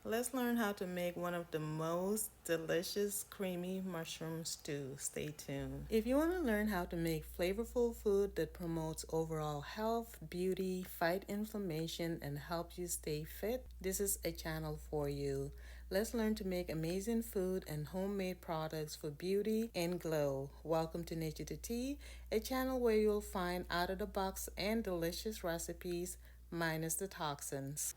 Let's learn how to make one of the most delicious creamy mushroom stew. Stay tuned. If you want to learn how to make flavorful food that promotes overall health, beauty, fight inflammation, and helps you stay fit, this is a channel for you. Let's learn to make amazing food and homemade products for beauty and glow. Welcome to Nature to Tea, a channel where you'll find out of the box and delicious recipes minus the toxins.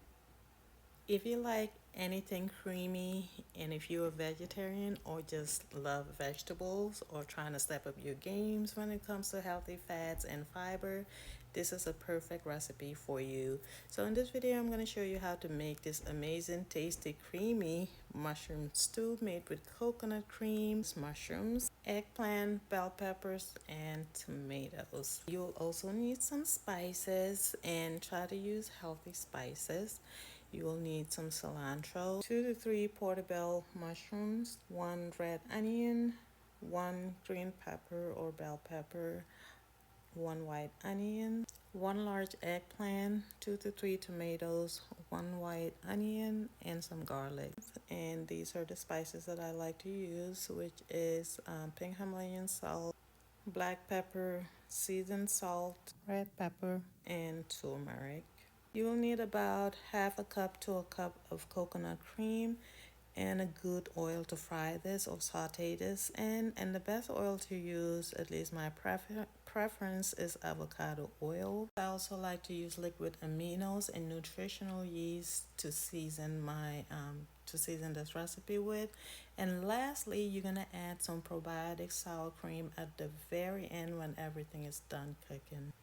If you like anything creamy, and if you're a vegetarian or just love vegetables or trying to step up your games when it comes to healthy fats and fiber, this is a perfect recipe for you. So in this video, I'm going to show you how to make this amazing, tasty, creamy mushroom stew made with coconut cream, mushrooms, eggplant, bell peppers, and tomatoes. You'll also need some spices and try to use healthy spices. You will need some cilantro, 2 to 3 portobello mushrooms, 1 red onion, 1 green pepper or bell pepper, 1 white onion, 1 large eggplant, 2 to 3 tomatoes, 1 white onion, and some garlic. And these are the spices that I like to use, which is pink Himalayan salt, black pepper, seasoned salt, red pepper, and turmeric. You will need about half a cup to a cup of coconut cream and a good oil to fry this or saute this in. And the best oil to use, at least my preference, is avocado oil. I also like to use liquid aminos and nutritional yeast to season this recipe with. And lastly, you're gonna add some probiotic sour cream at the very end when everything is done cooking.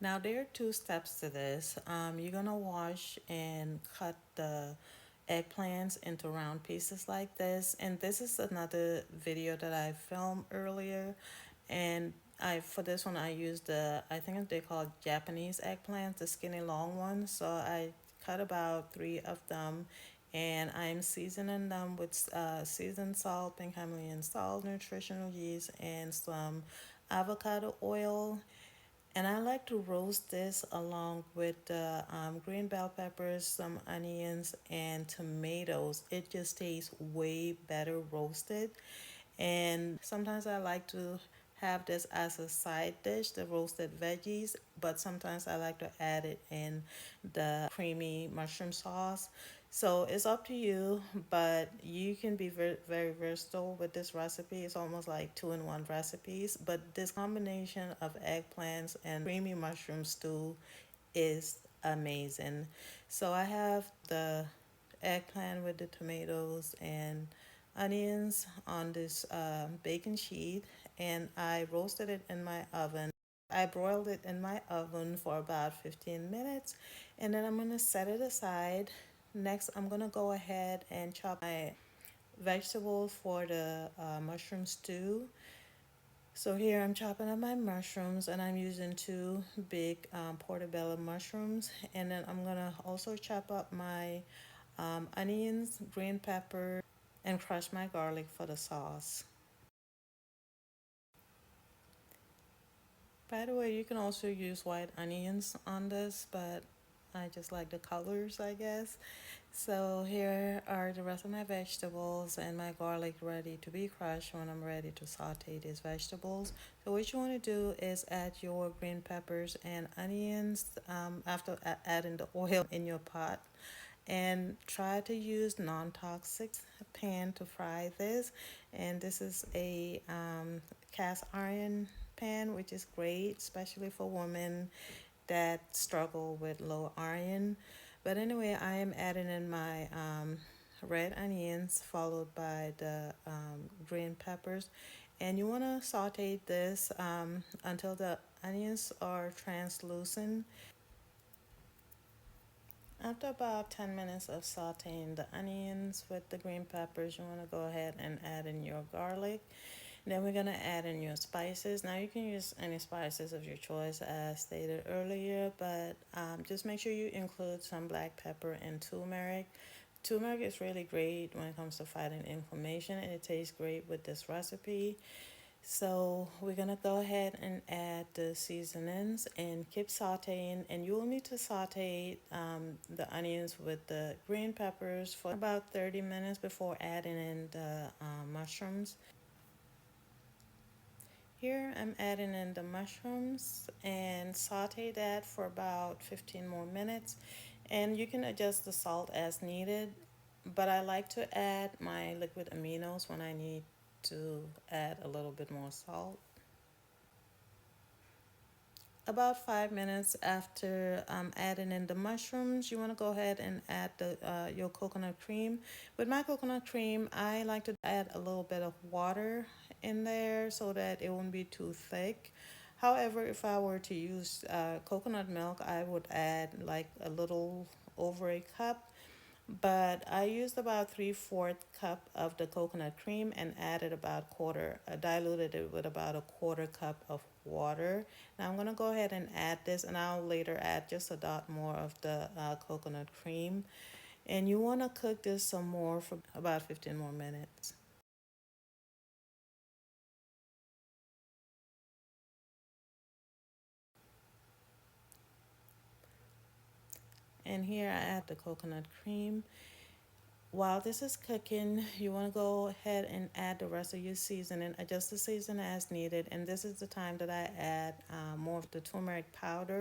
Now there are 2 steps to this. You're gonna wash and cut the eggplants into round pieces like this. And this is another video that I filmed earlier. And for this one I used I think they call Japanese eggplants, the skinny long ones. So I cut about 3 of them, and I'm seasoning them with seasoned salt, pink Himalayan salt, nutritional yeast, and some avocado oil. And I like to roast this along with the green bell peppers, some onions, and tomatoes. It just tastes way better roasted. And sometimes I like to have this as a side dish, the roasted veggies, but sometimes I like to add it in the creamy mushroom sauce. So it's up to you, but you can be very, very versatile with this recipe. It's almost like 2-in-1 recipes, but this combination of eggplants and creamy mushroom stew is amazing. So I have the eggplant with the tomatoes and onions on this baking sheet, and I roasted it in my oven. I broiled it in my oven for about 15 minutes, and then I'm going to set it aside. Next, I'm going to go ahead and chop my vegetables for the mushroom stew. So here I'm chopping up my mushrooms, and I'm using 2 big portobello mushrooms. And then I'm gonna also chop up my onions, green pepper, and crush my garlic for the sauce. By the way, you can also use white onions on this, but I just like the colors, I guess. So here are the rest of my vegetables and my garlic ready to be crushed when I'm ready to saute these vegetables. So what you want to do is add your green peppers and onions after adding the oil in your pot, and try to use non-toxic pan to fry this. And this is a cast iron pan, which is great, especially for women that struggle with low iron. But anyway, I am adding in my red onions followed by the green peppers. And you want to saute this until the onions are translucent. After about 10 minutes of sauteing the onions with the green peppers, you want to go ahead and add in your garlic. Then we're going to add in your spices. Now you can use any spices of your choice as stated earlier, but just make sure you include some black pepper and turmeric. Turmeric is really great when it comes to fighting inflammation, and it tastes great with this recipe. So we're gonna go ahead and add the seasonings and keep sauteing. And you will need to saute the onions with the green peppers for about 30 minutes before adding in the mushrooms. Here I'm adding in the mushrooms and saute that for about 15 more minutes. And you can adjust the salt as needed, but I like to add my liquid aminos when I need to add a little bit more salt. About 5 minutes after adding in the mushrooms, you want to go ahead and add your coconut cream. With my coconut cream, I like to add a little bit of water in there so that it won't be too thick. However, if I were to use coconut milk, I would add like a little over a cup, but I used about 3/4 cup of the coconut cream and added about diluted it with about a quarter cup of water. Now I'm gonna go ahead and add this, and I'll later add just a dot more of the coconut cream. And you wanna cook this some more for about 15 more minutes. And here I add the coconut cream. While this is cooking, you want to go ahead and add the rest of your seasoning. Adjust the seasoning as needed. And this is the time that I add more of the turmeric powder.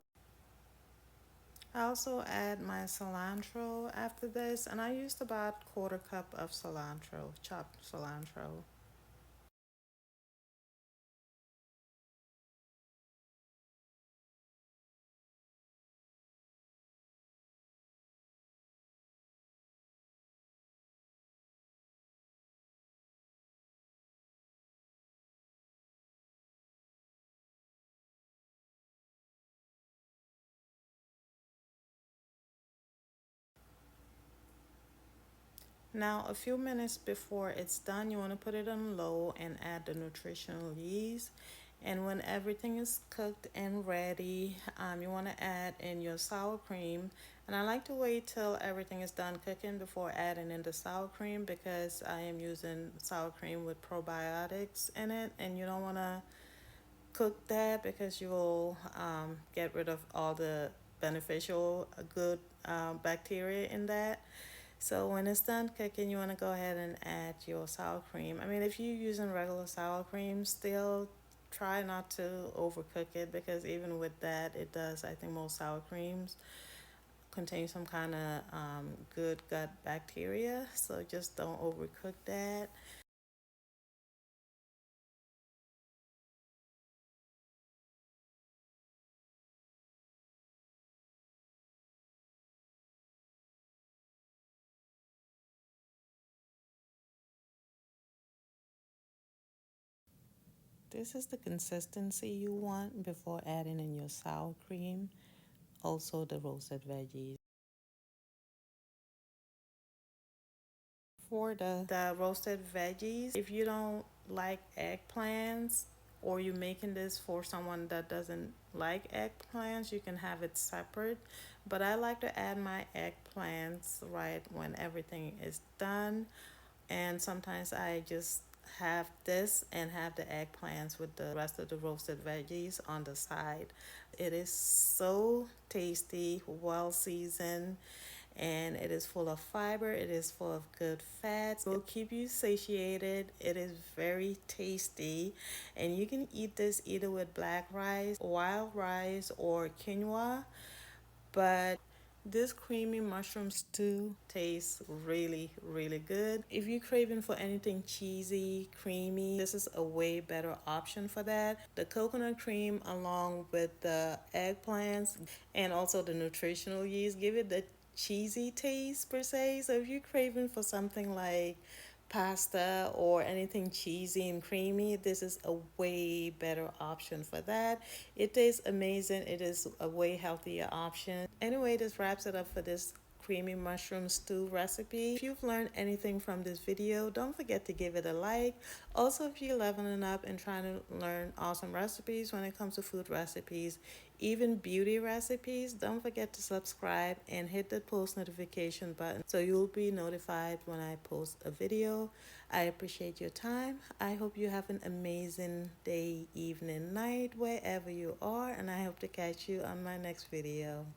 I also add my cilantro after this, and I used about quarter cup of cilantro, chopped cilantro. Now, a few minutes before it's done, you want to put it on low and add the nutritional yeast. And when everything is cooked and ready, you want to add in your sour cream. And I like to wait till everything is done cooking before adding in the sour cream because I am using sour cream with probiotics in it, and you don't want to cook that because you will get rid of all the beneficial good bacteria in that. So when it's done cooking, you want to go ahead and add your sour cream. I mean, if you're using regular sour cream, still try not to overcook it because even with that, it does. I think most sour creams contain some kind of good gut bacteria, so just don't overcook that. This is the consistency you want before adding in your sour cream, also the roasted veggies. For the roasted veggies, if you don't like eggplants or you're making this for someone that doesn't like eggplants, you can have it separate. But I like to add my eggplants right when everything is done. And sometimes I just have this and have the eggplants with the rest of the roasted veggies on the side. It is so tasty, well seasoned, and it is full of fiber. It is full of good fats. It will keep you satiated. It is very tasty, and you can eat this either with black rice, wild rice, or quinoa. But this creamy mushroom stew tastes really, really good. If you're craving for anything cheesy, creamy, this is a way better option for that. The coconut cream along with the eggplants and also the nutritional yeast give it the cheesy taste per se. So if you're craving for something like pasta or anything cheesy and creamy, this is a way better option for that. It tastes amazing. It is a way healthier option. Anyway, this wraps it up for this creamy mushroom stew recipe. If you've learned anything from this video, don't forget to give it a like. Also, if you're leveling up and trying to learn awesome recipes when it comes to food recipes, even beauty recipes, don't forget to subscribe and hit the post notification button so you'll be notified when I post a video. I appreciate your time. I hope you have an amazing day, evening, night, wherever you are, and I hope to catch you on my next video.